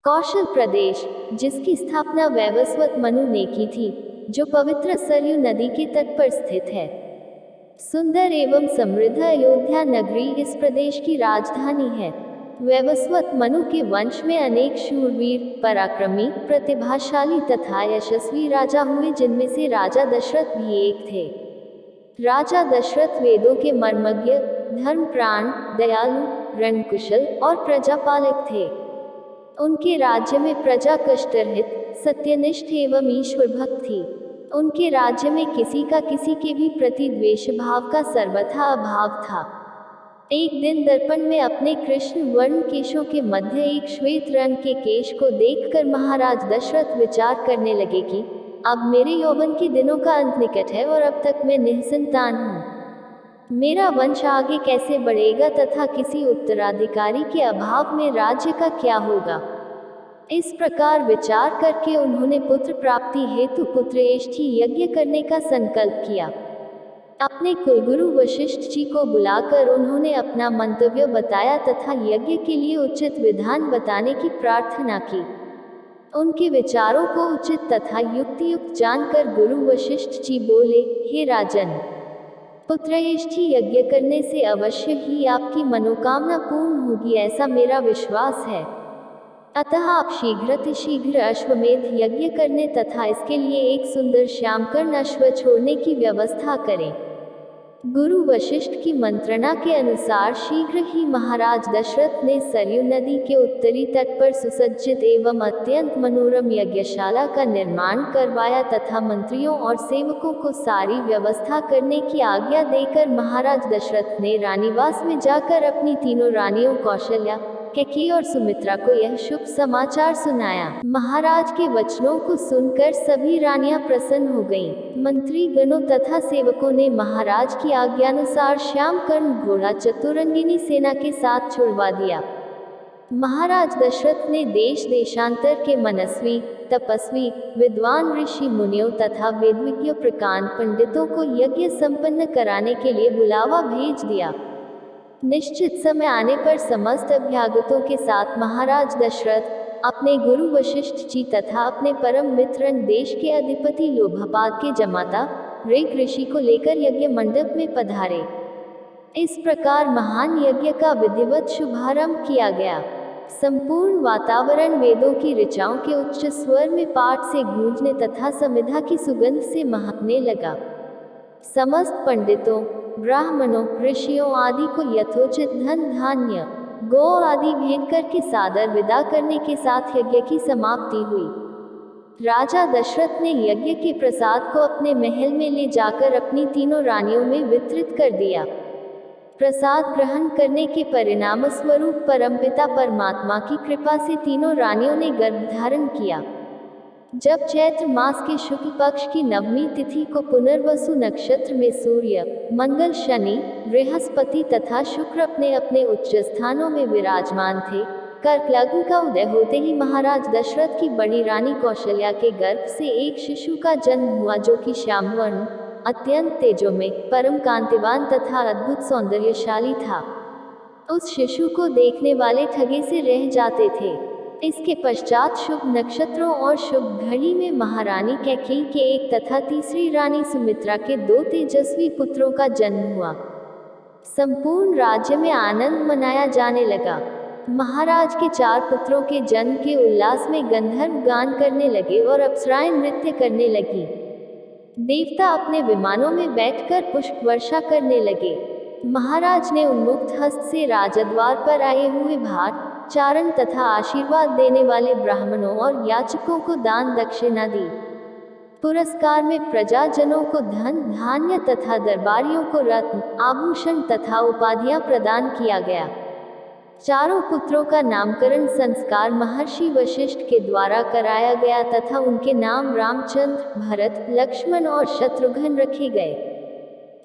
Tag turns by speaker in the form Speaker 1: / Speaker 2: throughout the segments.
Speaker 1: कौशल प्रदेश, जिसकी स्थापना वैवस्वत मनु ने की थी, जो पवित्र सरयू नदी के तट पर स्थित है। सुंदर एवं समृद्ध अयोध्या नगरी इस प्रदेश की राजधानी है। वैवस्वत मनु के वंश में अनेक शूरवीर, पराक्रमी, प्रतिभाशाली तथा यशस्वी राजा हुए, जिनमें से राजा दशरथ भी एक थे। राजा दशरथ वेदों के मर्मज्ञ, धर्मप्राण, दयालु, रणकुशल और प्रजापालक थे। उनके राज्य में प्रजा कष्टरहित, सत्यनिष्ठ एवं ईश्वर भक्त थी। उनके राज्य में किसी का किसी के भी प्रति द्वेष भाव का सर्वथा अभाव था। एक दिन दर्पण में अपने कृष्ण वर्ण केशों के मध्य एक श्वेत रंग के केश को देखकर महाराज दशरथ विचार करने लगे कि अब मेरे यौवन के दिनों का अंत निकट है और अब तक मैं निःसंतान हूँ। मेरा वंश आगे कैसे बढ़ेगा तथा किसी उत्तराधिकारी के अभाव में राज्य का क्या होगा। इस प्रकार विचार करके उन्होंने पुत्र प्राप्ति हेतु पुत्रेष्ठी यज्ञ करने का संकल्प किया। अपने कुलगुरु वशिष्ठ जी को बुलाकर उन्होंने अपना मंतव्य बताया तथा यज्ञ के लिए उचित विधान बताने की प्रार्थना की। उनके विचारों को उचित तथा युक्तियुक्त जानकर गुरु वशिष्ठ जी बोले, हे राजन, पुत्रेष्ठी यज्ञ करने से अवश्य ही आपकी मनोकामना पूर्ण होगी, ऐसा मेरा विश्वास है। अतः आप शीघ्र अश्वमेध यज्ञ करने तथा इसके लिए एक सुंदर श्यामकर्ण अश्व छोड़ने की व्यवस्था करें। गुरु वशिष्ठ की मंत्रणा के अनुसार शीघ्र ही महाराज दशरथ ने सरयू नदी के उत्तरी तट पर सुसज्जित एवं अत्यंत मनोरम यज्ञशाला का निर्माण करवाया तथा मंत्रियों और सेवकों को सारी व्यवस्था करने की आज्ञा देकर महाराज दशरथ ने रानीवास में जाकर अपनी तीनों रानियों कौशल्या, कैकेयी और सुमित्रा को यह शुभ समाचार सुनाया। महाराज के वचनों को सुनकर सभी रानियां प्रसन्न हो गईं। मंत्री गणों तथा सेवकों ने महाराज की आज्ञानुसार श्यामकर्ण घोड़ा चतुरंगिनी सेना के साथ छुड़वा दिया। महाराज दशरथ ने देश देशांतर के मनस्वी, तपस्वी, विद्वान ऋषि मुनियों तथा वेदविज्ञ प्रकांड पंडितों को यज्ञ संपन्न कराने के लिए बुलावा भेज दिया। निश्चित समय आने पर समस्त अभ्यागतों के साथ महाराज दशरथ अपने गुरु वशिष्ठ जी तथा अपने परम मित्र देश के अधिपति लोभापाद के जमाता ऋग ऋषि को लेकर यज्ञ मंडप में पधारे। इस प्रकार महान यज्ञ का विधिवत शुभारंभ किया गया। संपूर्ण वातावरण वेदों की ऋचाओं के उच्च स्वर में पाठ से गूंजने तथा समिधा की सुगंध से महकने लगा। समस्त पंडितों, ब्राह्मणों, ऋषियों आदि को यथोचित धन धान्य, गौ आदि भेंट करके सादर विदा करने के साथ यज्ञ की समाप्ति हुई। राजा दशरथ ने यज्ञ के प्रसाद को अपने महल में ले जाकर अपनी तीनों रानियों में वितरित कर दिया। प्रसाद ग्रहण करने के परिणाम स्वरूप परमपिता परमात्मा की कृपा से तीनों रानियों ने गर्भ धारण किया। जब चैत्र मास के शुक्ल पक्ष की नवमी तिथि को पुनर्वसु नक्षत्र में सूर्य, मंगल, शनि, बृहस्पति तथा शुक्र अपने अपने उच्च स्थानों में विराजमान थे, कर्क लग्न का उदय होते ही महाराज दशरथ की बड़ी रानी कौशल्या के गर्भ से एक शिशु का जन्म हुआ, जो कि श्यामवर्ण, अत्यंत तेजोमय, परम कांतिवान तथा अद्भुत सौंदर्यशाली था। उस शिशु को देखने वाले ठगे से रह जाते थे। इसके पश्चात शुभ नक्षत्रों और शुभ घड़ी में महारानी कैकेयी के एक तथा तीसरी रानी सुमित्रा के 2 तेजस्वी पुत्रों का जन्म हुआ। संपूर्ण राज्य में आनंद मनाया जाने लगा। महाराज के 4 पुत्रों के जन्म के उल्लास में गंधर्व गान करने लगे और अप्सराएं नृत्य करने लगी। देवता अपने विमानों में बैठकर पुष्प वर्षा करने लगे। महाराज ने उन्मुक्त हस्त से राजद्वार पर आए हुए भाट, चारण तथा आशीर्वाद देने वाले ब्राह्मणों और याचकों को दान दक्षिणा दी। पुरस्कार में प्रजाजनों को धन धान्य तथा दरबारियों को रत्न, आभूषण तथा उपाधियां प्रदान किया गया। चारों पुत्रों का नामकरण संस्कार महर्षि वशिष्ठ के द्वारा कराया गया तथा उनके नाम रामचंद्र, भरत, लक्ष्मण और शत्रुघ्न रखे गए।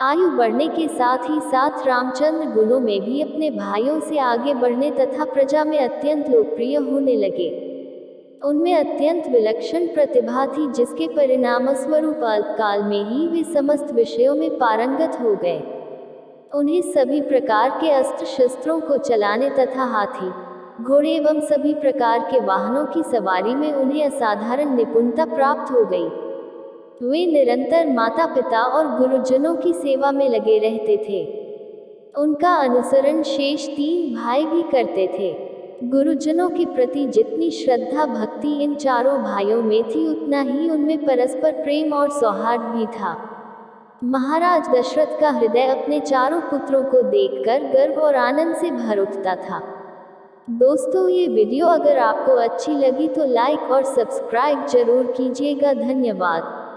Speaker 1: आयु बढ़ने के साथ ही साथ रामचंद्र गुणों में भी अपने भाइयों से आगे बढ़ने तथा प्रजा में अत्यंत लोकप्रिय होने लगे। उनमें अत्यंत विलक्षण प्रतिभा थी, जिसके परिणाम स्वरूप अल्पकाल में ही वे समस्त विषयों में पारंगत हो गए। उन्हें सभी प्रकार के अस्त्र शस्त्रों को चलाने तथा हाथी, घोड़े एवं सभी प्रकार के वाहनों की सवारी में उन्हें असाधारण निपुणता प्राप्त हो गई। वे निरंतर माता पिता और गुरुजनों की सेवा में लगे रहते थे। उनका अनुसरण शेष 3 भाई भी करते थे। गुरुजनों के प्रति जितनी श्रद्धा भक्ति इन चारों भाइयों में थी, उतना ही उनमें परस्पर प्रेम और सौहार्द भी था। महाराज दशरथ का हृदय अपने चारों पुत्रों को देखकर गर्व और आनंद से भर उठता था। दोस्तों, ये वीडियो अगर आपको अच्छी लगी तो लाइक और सब्सक्राइब जरूर कीजिएगा। धन्यवाद।